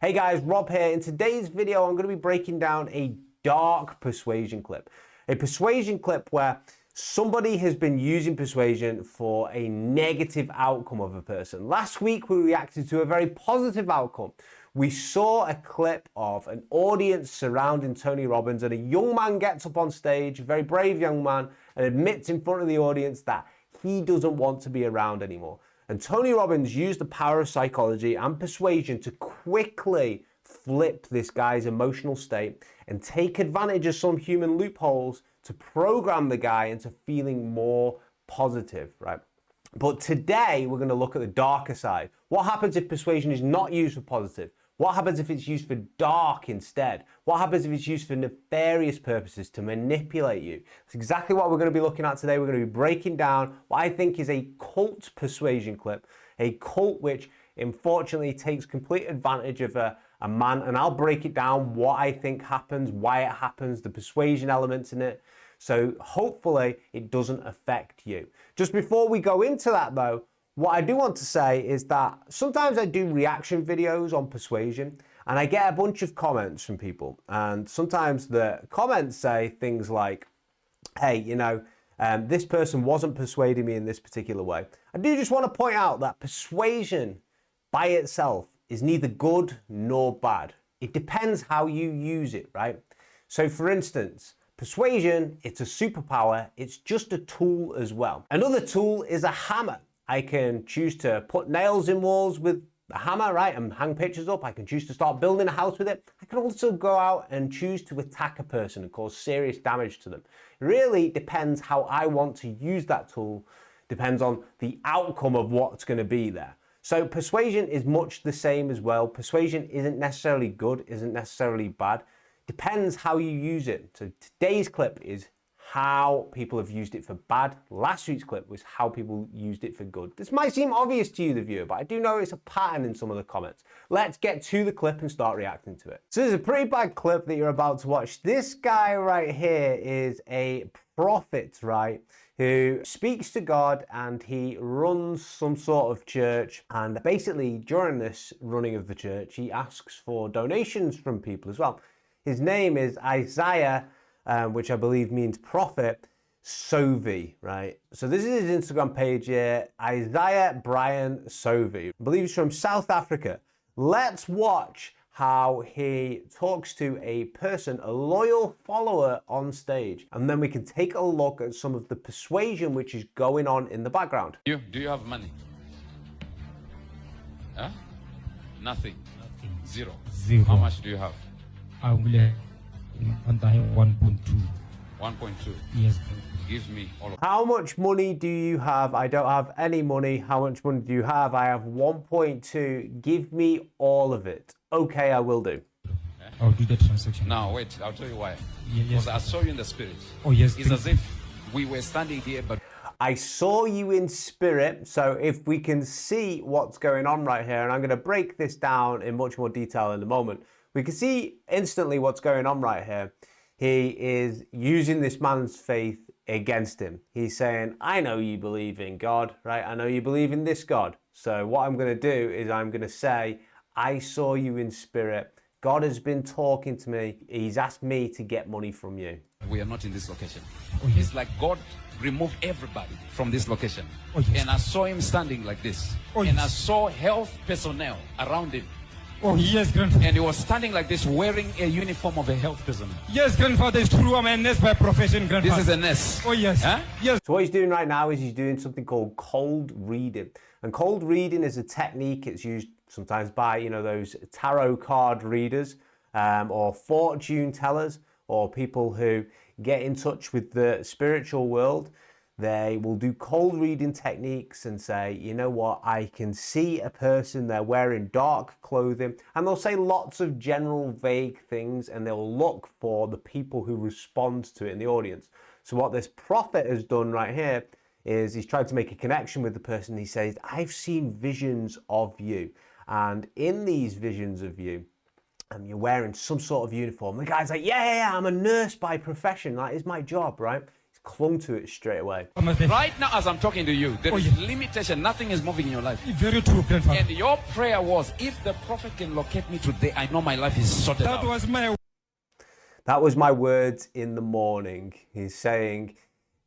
Hey guys, Rob here. In today's video, I'm going to be breaking down a dark persuasion clip. A persuasion clip where somebody has been using persuasion for a negative outcome of a person. Last week, we reacted to a very positive outcome. We saw a clip of an audience surrounding Tony Robbins, and a young man gets up on stage, a very brave young man, and admits in front of the audience that he doesn't want to be around anymore. And Tony Robbins used the power of psychology and persuasion to quickly flip this guy's emotional state and take advantage of some human loopholes to program the guy into feeling more positive, right? But today we're going to look at the darker side. What happens if persuasion is not used for positive? What happens if it's used for dark instead? What happens if it's used for nefarious purposes to manipulate you? That's exactly what we're going to be looking at today. We're going to be breaking down what I think is a cult persuasion clip, a cult which unfortunately takes complete advantage of a man, and I'll break it down, what I think happens, why it happens, the persuasion elements in it. So hopefully it doesn't affect you. Just before we go into that though, what I do want to say is that sometimes I do reaction videos on persuasion and I get a bunch of comments from people, and sometimes the comments say things like, hey, this person wasn't persuading me in this particular way. I do just want to point out that persuasion by itself is neither good nor bad. It depends how you use it, right? So for instance, persuasion, it's a superpower. It's just a tool as well. Another tool is a hammer. I can choose to put nails in walls with a hammer, right, and hang pictures up. I can choose to start building a house with it. I can also go out and choose to attack a person and cause serious damage to them. It really depends how I want to use that tool. Depends on the outcome of what's going to be there. So persuasion is much the same as well. Persuasion isn't necessarily good, isn't necessarily bad. Depends how you use it. So today's clip is how people have used it for bad. Last week's clip was how people used it for good. This might seem obvious to you, the viewer, but I do know it's a pattern in some of the comments. Let's get to the clip and start reacting to it. So there's a pretty bad clip that you're about to watch. This guy right here is a prophet, right, who speaks to God, and he runs some sort of church. And basically during this running of the church, he asks for donations from people as well. His name is Isaiah, which I believe means prophet, Sovi, right? So this is his Instagram page here, Isaiah Brian Sovi. I believe he's from South Africa. Let's watch how he talks to a person, a loyal follower on stage, and then we can take a look at some of the persuasion which is going on in the background. Do you have money? Huh? Nothing. Zero. How much do you have? I will have 1.2. 1.2. Yes. Give me all of. How much money do you have? I don't have any money. How much money do you have? I have 1.2. Give me all of it. Okay, I will do. I'll do the transaction. Now wait, I'll tell you why. Yes. Because I saw you in the spirit. Oh yes. It's as if we were standing here, but I saw you in spirit. So if we can see what's going on right here, and I'm going to break this down in much more detail in a moment, we can see instantly what's going on right here. He is using this man's faith against him. He's saying, I know you believe in God, right? I know you believe in this God. So what I'm going to do is I'm going to say, I saw you in spirit. God has been talking to me. He's asked me to get money from you. we are not in this location. Oh, yes. It's like God removed everybody from this location. Oh, yes. And I saw him standing like this. Oh, and yes. I saw health personnel around him. Oh yes, grandfather. And he was standing like this, wearing a uniform of a health personnel. Yes, grandfather, it's true. I'm a nurse by profession, grandfather. This is a nurse. Oh yes. Huh? Yes. So what he's doing right now is he's doing something called cold reading. And cold reading is a technique. It's used sometimes by, those tarot card readers or fortune tellers, or people who get in touch with the spiritual world. They will do cold reading techniques and say, you know what, I can see a person, they're wearing dark clothing, and they'll say lots of general vague things, and they'll look for the people who respond to it in the audience. So what this prophet has done right here is he's tried to make a connection with the person. He says, I've seen visions of you, and in these visions of you, you're wearing some sort of uniform. The guy's like, yeah, I'm a nurse by profession. That is my job, right? He's clung to it straight away. Right now, as I'm talking to you, there is yeah. limitation. Nothing is moving in your life. Very true, grandfather. And your prayer was, if the prophet can locate me today, I know my life is sorted That out. was my words in the morning. He's saying,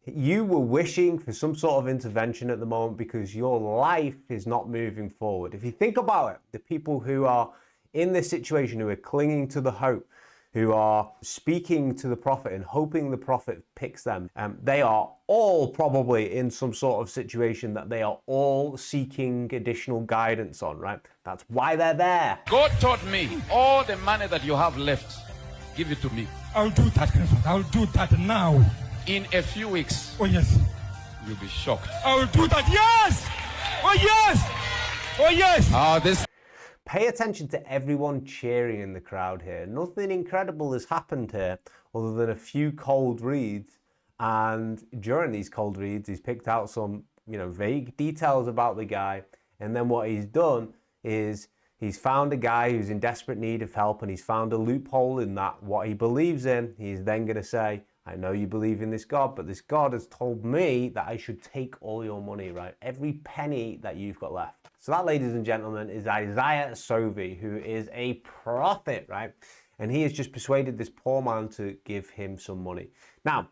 you were wishing for some sort of intervention at the moment because your life is not moving forward. If you think about it, the people who are in this situation, who are clinging to the hope, who are speaking to the prophet and hoping the prophet picks them, they are all probably in some sort of situation that they are all seeking additional guidance on, right? That's why they're there. God taught me, all the money that you have left, give it to me. I'll do that, grandfather. I'll do that now. In a few weeks, Oh, yes. you'll be shocked. I'll do that. Yes! Oh, yes! Oh, yes! This Pay attention to everyone cheering in the crowd here. Nothing incredible has happened here other than a few cold reads. And during these cold reads, he's picked out some, vague details about the guy. And then what he's done is he's found a guy who's in desperate need of help, and he's found a loophole in that what he believes in. He's then going to say, I know you believe in this God, but this God has told me that I should take all your money, right? Every penny that you've got left. So that, ladies and gentlemen, is Isaiah Sovi, who is a prophet, right? And he has just persuaded this poor man to give him some money. Now,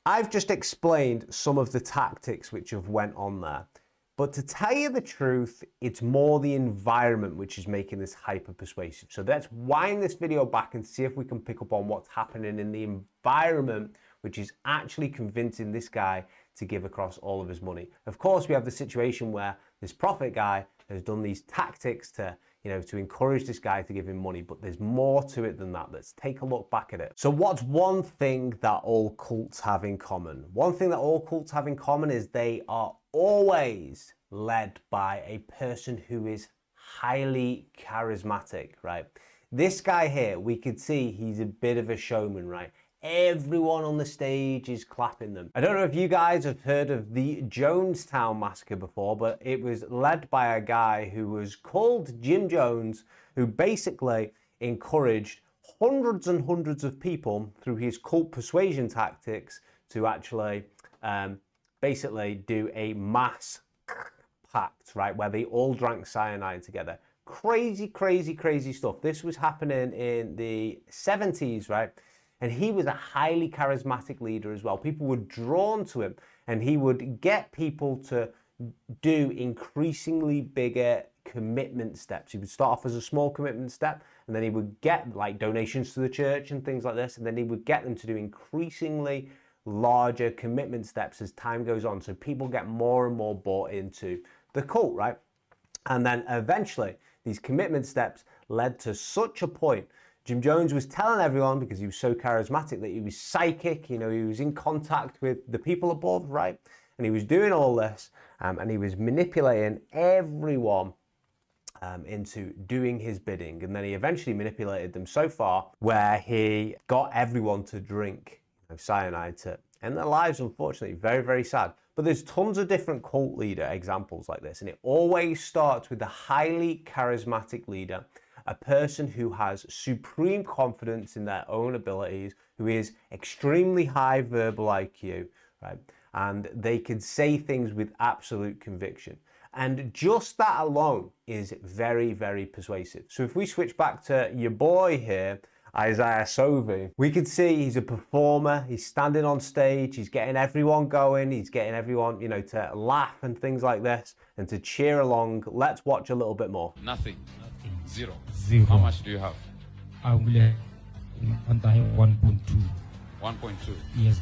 I've just explained some of the tactics which have went on there. But to tell you the truth, it's more the environment which is making this hyper persuasive. So let's wind this video back and see if we can pick up on what's happening in the environment which is actually convincing this guy to give across all of his money. Of course, we have the situation where this prophet guy has done these tactics to, to encourage this guy to give him money, but there's more to it than that. Let's take a look back at it. So what's one thing that all cults have in common? One thing that all cults have in common is they are always led by a person who is highly charismatic, right? This guy here, we could see he's a bit of a showman, right? Everyone on the stage is clapping them. I don't know if you guys have heard of the Jonestown Massacre before, but it was led by a guy who was called Jim Jones, who basically encouraged hundreds and hundreds of people through his cult persuasion tactics to actually basically do a mass pact, right, where they all drank cyanide together. Crazy, crazy, crazy stuff. This was happening in the 70s, right? And he was a highly charismatic leader as well. People were drawn to him, and he would get people to do increasingly bigger commitment steps. He would start off as a small commitment step, and then he would get like donations to the church and things like this, and then he would get them to do increasingly larger commitment steps as time goes on. So people get more and more bought into the cult, right? And then eventually these commitment steps led to such a point. Jim Jones was telling everyone, because he was so charismatic, that he was psychic, he was in contact with the people above, right? And he was doing all this, and he was manipulating everyone into doing his bidding. And then he eventually manipulated them so far where he got everyone to drink cyanide to end their lives, unfortunately. Very, very sad. But there's tons of different cult leader examples like this, and it always starts with a highly charismatic leader, a person who has supreme confidence in their own abilities, who is extremely high verbal IQ, right? And they can say things with absolute conviction. And just that alone is very, very persuasive. So if we switch back to your boy here, Isaiah Sovi, we can see he's a performer. He's standing on stage. He's getting everyone going. He's getting everyone, to laugh and things like this and to cheer along. Let's watch a little bit more. Nothing. Zero. Zero. How much do you have? I will have 1.2. 1.2. Yes.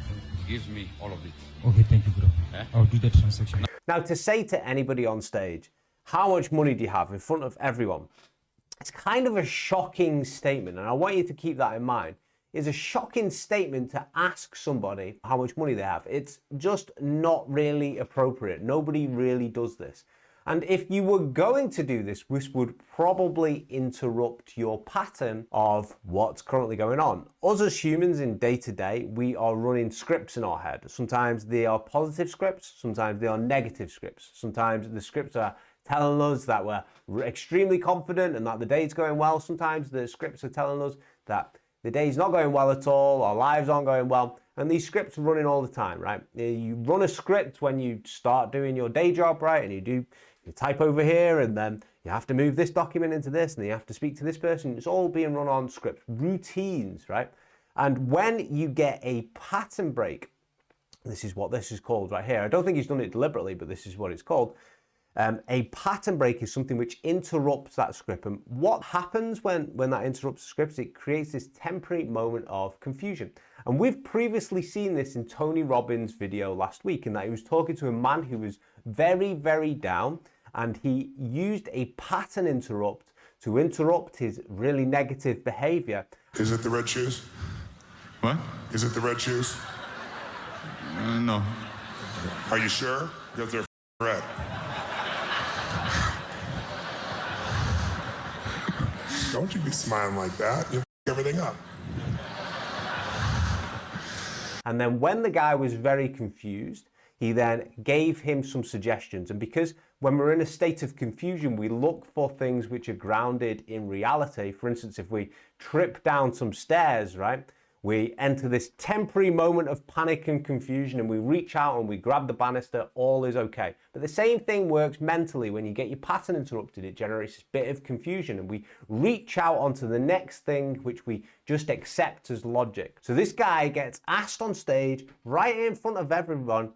Give me all of it. Okay, thank you, bro. Eh? I'll do the transaction. Now, to say to anybody on stage, how much money do you have in front of everyone? It's kind of a shocking statement, and I want you to keep that in mind. It's a shocking statement to ask somebody how much money they have. It's just not really appropriate. Nobody really does this. And if you were going to do this, this would probably interrupt your pattern of what's currently going on. Us as humans in day-to-day, we are running scripts in our head. Sometimes they are positive scripts, sometimes they are negative scripts. Sometimes the scripts are telling us that we're extremely confident and that the day's going well. Sometimes the scripts are telling us that the day's not going well at all, our lives aren't going well. And these scripts are running all the time, right? You run a script when you start doing your day job, right? And you type over here, and then you have to move this document into this, and then you have to speak to this person. It's all being run on scripts, routines, right? And when you get a pattern break, this is what this is called right here. I don't think he's done it deliberately, but this is what it's called. A pattern break is something which interrupts that script. And what happens when that interrupts the script? It creates this temporary moment of confusion. And we've previously seen this in Tony Robbins' video last week, in that he was talking to a man who was very, very down, and he used a pattern interrupt to interrupt his really negative behavior. Is it the red shoes? What? Is it the red shoes? No. Are you sure? Because they're red. Don't you be smiling like that. You everything up. And then when the guy was very confused, he then gave him some suggestions. And because when we're in a state of confusion, we look for things which are grounded in reality. For instance, if we trip down some stairs, right? We enter this temporary moment of panic and confusion, and we reach out and we grab the banister, all is okay. But the same thing works mentally. When you get your pattern interrupted, it generates this bit of confusion, and we reach out onto the next thing, which we just accept as logic. So this guy gets asked on stage, right in front of everyone,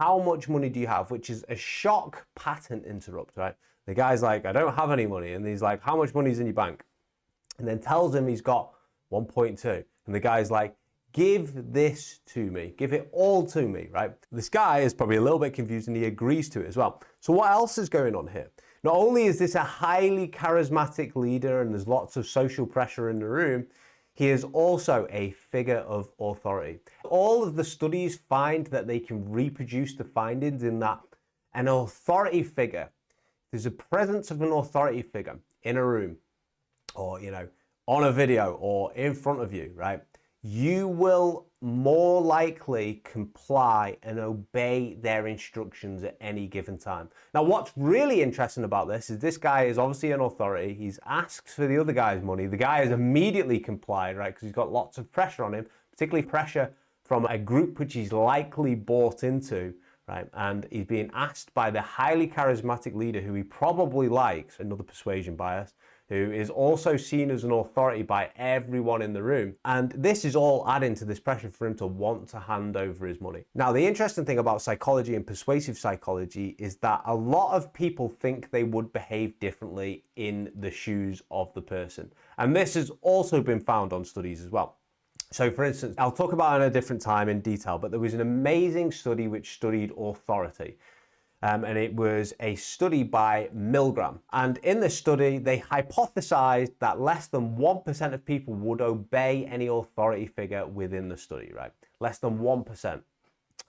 how much money do you have? Which is a shock pattern interrupt, right? The guy's like, I don't have any money. And he's like, how much money is in your bank? And then tells him he's got 1.2. And the guy's like, give this to me. Give it all to me, right? This guy is probably a little bit confused, and he agrees to it as well. So what else is going on here? Not only is this a highly charismatic leader and there's lots of social pressure in the room, he is also a figure of authority. All of the studies find that they can reproduce the findings in that an authority figure, there's a presence of an authority figure in a room, or, on a video or in front of you, right? You will more likely comply and obey their instructions at any given time. Now, what's really interesting about this is this guy is obviously an authority. He's asked for the other guy's money. The guy has immediately complied, right? Because he's got lots of pressure on him, particularly pressure from a group which he's likely bought into, right? And he's being asked by the highly charismatic leader who he probably likes, another persuasion bias, who is also seen as an authority by everyone in the room. And this is all adding to this pressure for him to want to hand over his money. Now, the interesting thing about psychology and persuasive psychology is that a lot of people think they would behave differently in the shoes of the person. And this has also been found on studies as well. So for instance, I'll talk about it at a different time in detail, but there was an amazing study which studied authority. And it was a study by Milgram. And in this study, they hypothesized that less than 1% of people would obey any authority figure within the study, right? Less than 1%.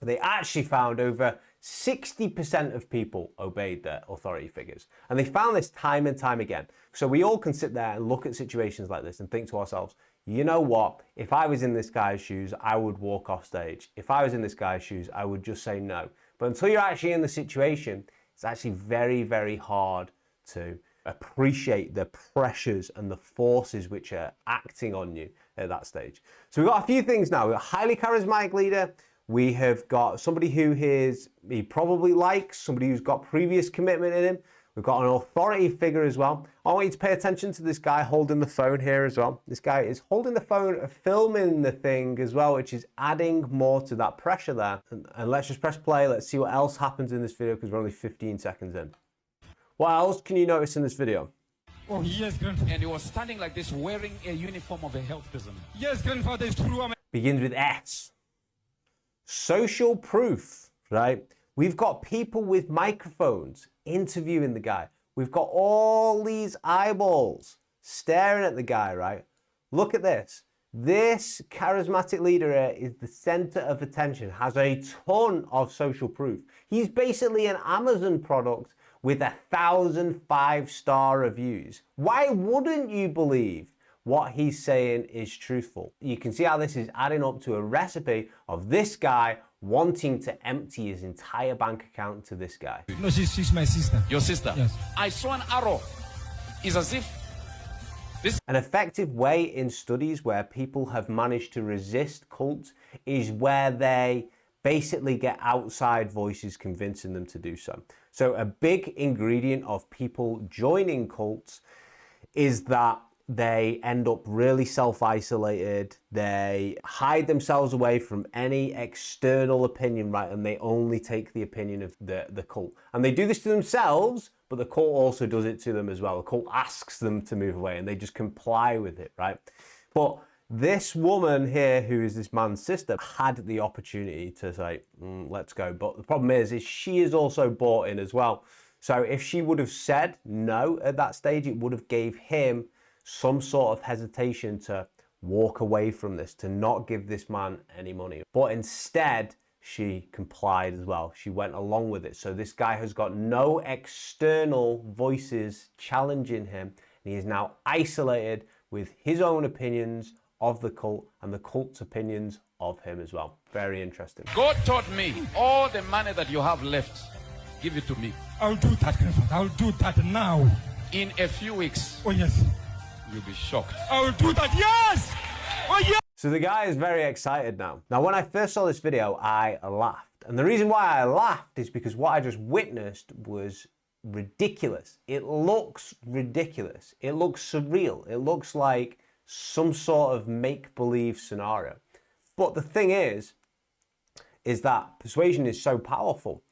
They actually found over 60% of people obeyed their authority figures. And they found this time and time again. So we all can sit there and look at situations like this and think to ourselves, you know what? If I was in this guy's shoes, I would walk off stage. If I was in this guy's shoes, I would just say no. But until you're actually in the situation, it's actually very, very hard to appreciate the pressures and the forces which are acting on you at that stage. So we've got a few things now. We've got a highly charismatic leader. We have got somebody who he probably likes, somebody who's got previous commitment in him. We've got an authority figure as well. I want you to pay attention to this guy holding the phone here as well. This guy is holding the phone, filming the thing as well, which is adding more to that pressure there. And let's just press play. Let's see what else happens in this video because we're only 15 seconds in. What else can you notice in this video? Oh, yes, grandfather. And he was standing like this, wearing a uniform of a health prisoner. Yes, grandfather, it's true. Begins with S. Social proof, right? We've got people with microphones interviewing the guy. We've got all these eyeballs staring at the guy, right? Look at this. This charismatic leader here is the center of attention, has a ton of social proof. He's basically an Amazon product with 1,000 5-star reviews. Why wouldn't you believe what he's saying is truthful? You can see how this is adding up to a recipe of this guy wanting to empty his entire bank account to this guy. No, she's my sister. Your sister? Yes. I saw an arrow. It's as if An effective way in studies where people have managed to resist cults is where they basically get outside voices convincing them to do so. So a big ingredient of people joining cults is that they end up really self-isolated, they hide themselves away from any external opinion, right, and they only take the opinion of the cult. And they do this to themselves, but the cult also does it to them as well. The cult asks them to move away and they just comply with it, right? But this woman here, who is this man's sister, had the opportunity to say, let's go. But the problem is she is also bought in as well. So if she would have said no at that stage, it would have gave him some sort of hesitation to walk away from this, to not give this man any money. But instead, she complied as well. She went along with it. So this guy has got no external voices challenging him. And he is now isolated with his own opinions of the cult and the cult's opinions of him as well. Very interesting. God taught me all the money that you have left, give it to me. I'll do that, grandfather. I'll do that now. In a few weeks, Oh, yes. you'll be shocked. I will do that. Yes! Oh, yes! So the guy is very excited now. Now, when I first saw this video, I laughed. And the reason why I laughed is because what I just witnessed was ridiculous. It looks ridiculous. It looks surreal. It looks like some sort of make-believe scenario. But the thing is that persuasion is so powerful.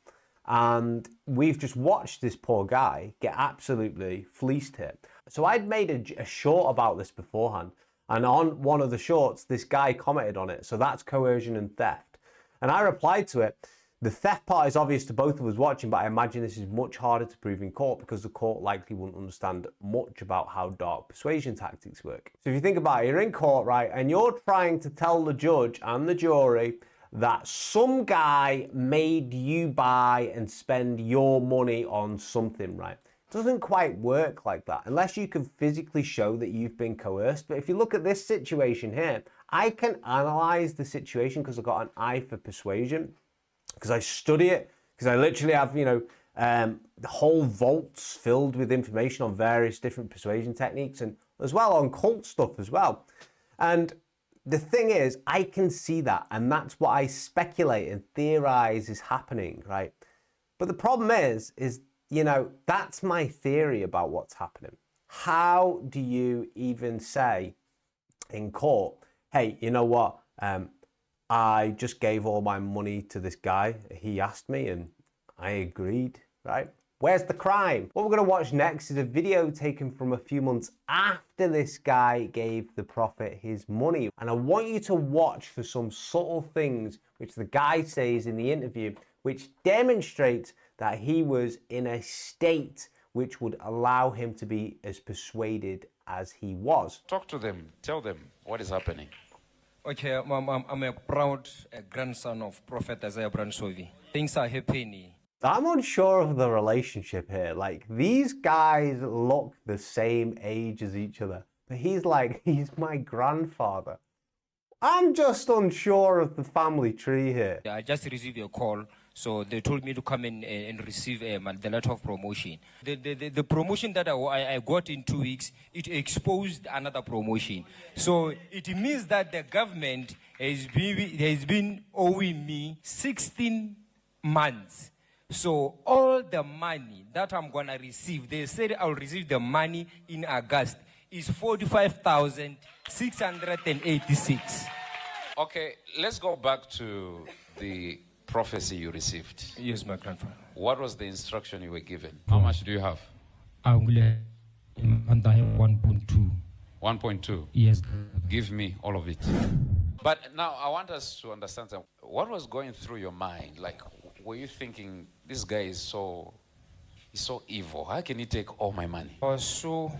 And we've just watched this poor guy get absolutely fleeced here. So I'd made a short about this beforehand. And on one of the shorts, this guy commented on it. So that's coercion and theft. And I replied to it. The theft part is obvious to both of us watching, but I imagine this is much harder to prove in court because the court likely wouldn't understand much about how dark persuasion tactics work. So if you think about it, you're in court, right? And you're trying to tell the judge and the jury that some guy made you buy and spend your money on something, right? It doesn't quite work like that unless you can physically show that you've been coerced. But if you look at this situation here, I can analyze the situation because I've got an eye for persuasion, because I study it, because I literally have, the whole vaults filled with information on various different persuasion techniques and as well on cult stuff as well. And the thing is, I can see that, and that's what I speculate and theorize is happening, right? But the problem is, that's my theory about what's happening. How do you even say in court, hey, you know what? I just gave all my money to this guy. He asked me and I agreed, right? Where's the crime? What we're going to watch next is a video taken from a few months after this guy gave the prophet his money. And I want you to watch for some subtle things which the guy says in the interview, which demonstrates that he was in a state which would allow him to be as persuaded as he was. Talk to them. Tell them what is happening. Okay, I'm a proud grandson of Prophet Isaiah Bransovi. Things are happening. I'm unsure of the relationship here. Like, these guys look the same age as each other. But he's my grandfather. I'm just unsure of the family tree here. I just received a call, so they told me to come in and receive the letter of promotion. The promotion that I got in 2 weeks, it exposed another promotion. So it means that the government has been owing me 16 months. So all the money that I'm going to receive, they said I'll receive the money in August, is 45,686. Okay, let's go back to the prophecy you received. Yes, my grandfather. What was the instruction you were given? How much do you have? I'm going to have 1.2. 1.2. Yes. Give me all of it. But now I want us to understand something. What was going through your mind? Like, were you thinking, this guy is so evil? How can he take all my money? I was so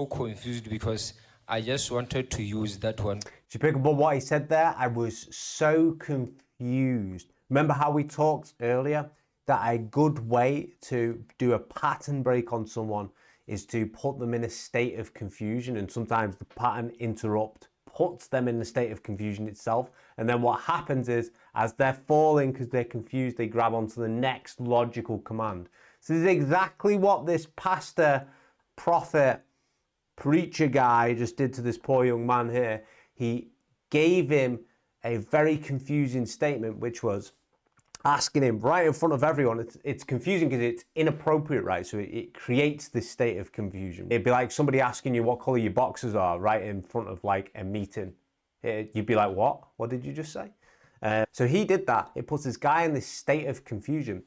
confused because I just wanted to use that one. Do you pick up on what he said there? I was so confused. Remember how we talked earlier that a good way to do a pattern break on someone is to put them in a state of confusion, and sometimes the pattern interrupt puts them in the state of confusion itself. And then what happens is, as they're falling because they're confused, they grab onto the next logical command. So this is exactly what this pastor prophet preacher guy just did to this poor young man here. He gave him a very confusing statement, which was asking him right in front of everyone. It's confusing because it's inappropriate, right? So it creates this state of confusion. It'd be like somebody asking you what color your boxers are right in front of like a meeting. You'd be like, what? What did you just say? So he did that. It puts this guy in this state of confusion.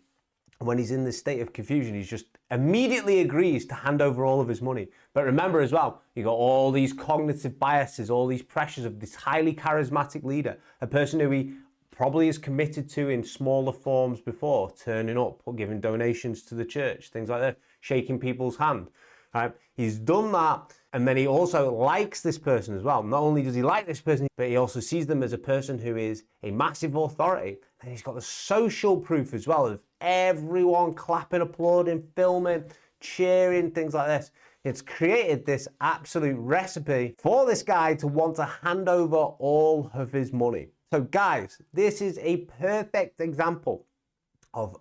And when he's in this state of confusion, he's just immediately agrees to hand over all of his money. But remember as well, you got all these cognitive biases, all these pressures of this highly charismatic leader, a person who he probably is committed to in smaller forms before, turning up, giving donations to the church, things like that, shaking people's hand. Right? He's done that, and then he also likes this person as well. Not only does he like this person, but he also sees them as a person who is a massive authority. And he's got the social proof as well of everyone clapping, applauding, filming, cheering, things like this. It's created this absolute recipe for this guy to want to hand over all of his money. So guys, this is a perfect example of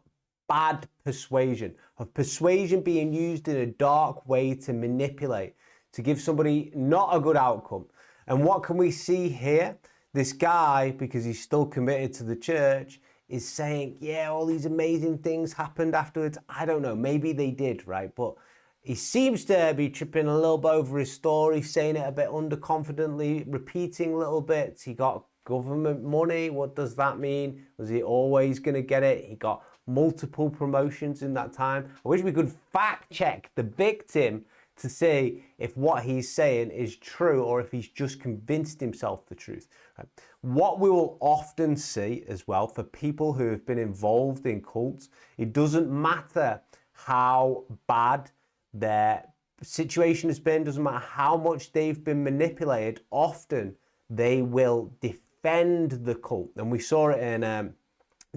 bad persuasion, of persuasion being used in a dark way to manipulate, to give somebody not a good outcome. And what can we see here? This guy, because he's still committed to the church, is saying, yeah, all these amazing things happened afterwards. I don't know, maybe they did, right? But he seems to be tripping a little bit over his story, saying it a bit underconfidently, repeating little bits. He got government money. What does that mean? Was he always going to get it? He got multiple promotions in that time. I wish we could fact check the victim to see if what he's saying is true or if he's just convinced himself the truth. Right? What we will often see as well for people who have been involved in cults, it doesn't matter how bad their situation has been, doesn't matter how much they've been manipulated, often they will defend the cult. And we saw it in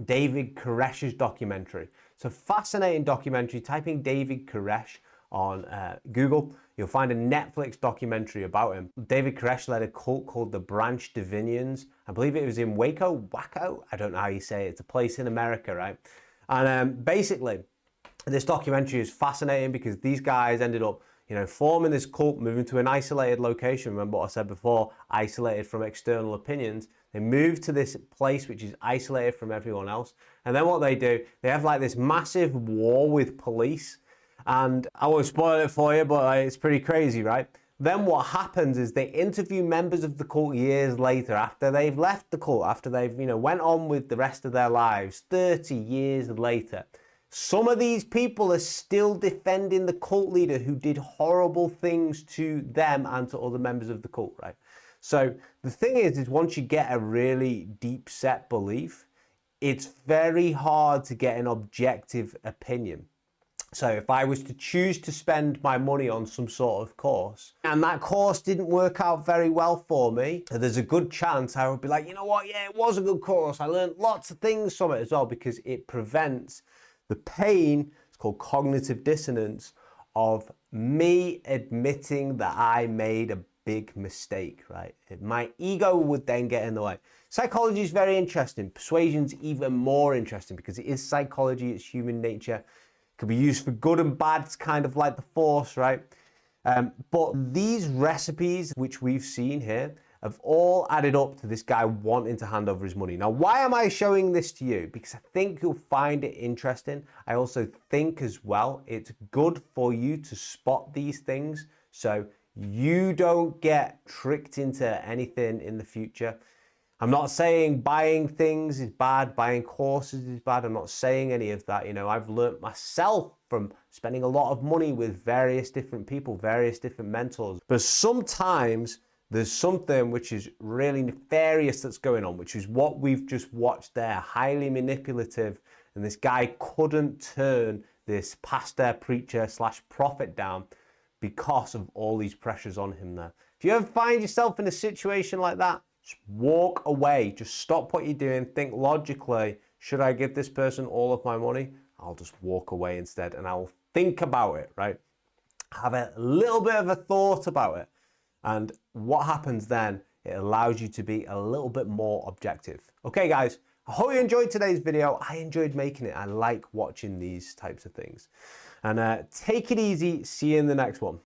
David Koresh's documentary. It's a fascinating documentary. Typing David Koresh on Google, you'll find a Netflix documentary about him. David Koresh led a cult called the Branch Davidians. I believe it was in Waco, I don't know how you say it. It's a place in America, right? And basically, this documentary is fascinating because these guys ended up, forming this cult, moving to an isolated location. Remember what I said before, isolated from external opinions. They move to this place which is isolated from everyone else. And then what they do, they have like this massive war with police. And I won't spoil it for you, but it's pretty crazy, right? Then what happens is they interview members of the cult years later, after they've left the cult, after they've, went on with the rest of their lives, 30 years later. Some of these people are still defending the cult leader who did horrible things to them and to other members of the cult, right? So the thing is once you get a really deep set belief, it's very hard to get an objective opinion. So if I was to choose to spend my money on some sort of course and that course didn't work out very well for me, there's a good chance I would be like, you know what, yeah, it was a good course. I learned lots of things from it as well, because it prevents the pain, it's called cognitive dissonance, of me admitting that I made a big mistake, right? My ego would then get in the way. Psychology is very interesting. Persuasion's even more interesting because it is psychology, it's human nature. It can be used for good and bad. It's kind of like the Force, right? But these recipes, which we've seen here, have all added up to this guy wanting to hand over his money. Now, why am I showing this to you? Because I think you'll find it interesting. I also think as well, it's good for you to spot these things so you don't get tricked into anything in the future. I'm not saying buying things is bad, buying courses is bad. I'm not saying any of that. I've learnt myself from spending a lot of money with various different people, various different mentors. But sometimes there's something which is really nefarious that's going on, which is what we've just watched there, highly manipulative. And this guy couldn't turn this pastor, preacher / prophet down because of all these pressures on him there. If you ever find yourself in a situation like that, just walk away. Just stop what you're doing. Think logically, should I give this person all of my money? I'll just walk away instead and I'll think about it, right? Have a little bit of a thought about it. And what happens then, it allows you to be a little bit more objective. Okay, guys, I hope you enjoyed today's video. I enjoyed making it. I like watching these types of things. And take it easy. See you in the next one.